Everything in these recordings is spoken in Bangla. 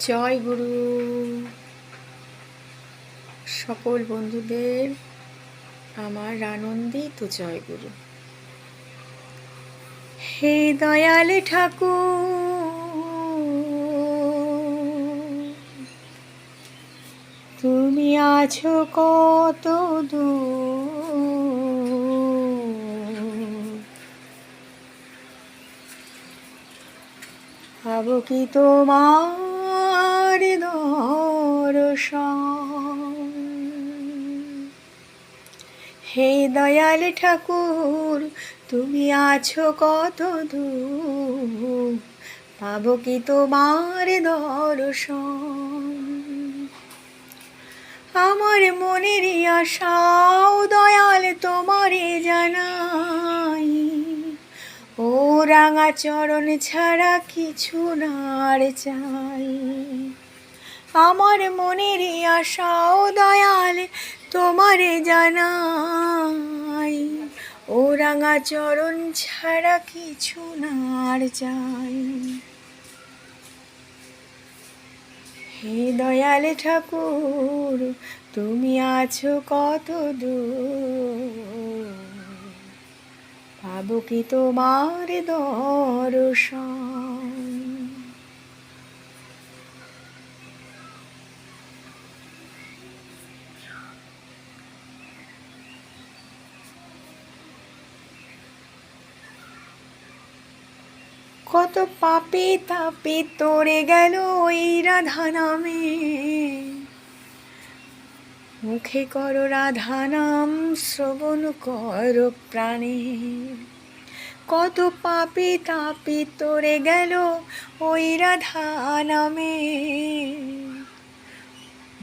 জয় গুরু। সকল বন্ধুদের আমার আনন্দিত জয় গুরু। হে দয়াল ঠাকুর, তুমি আছো কত দূর, পাবো কি তোমার দর্শন। হে দয়াল ঠাকুর, তুমি আছো কত দূর, পাবো কি তোমার দর্শন। আমার মনের আশাও দয়াল তোমারে জানাই, ও রাঙা চরণ ছাড়া কিছু না আর চাই। আমার মনের আশাও দয়াল তোমারে জানাই, ও রাঙা চরণ ছাড়া কিছু না আর চাই। হে দয়াল ঠাকুর, তুমি আছো কত দূর, পাবো কি তোমার দর্শন। কত পাপে তাপে তোরে গেল ওই রাধা নামে, মুখে করো রাধা নাম শ্রবণ করো প্রাণে। কত পাপে তাপে তোরে গেল ওই রাধা নামে,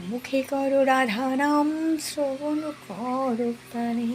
মুখে করো রাধা নাম শ্রবণ করো প্রাণে।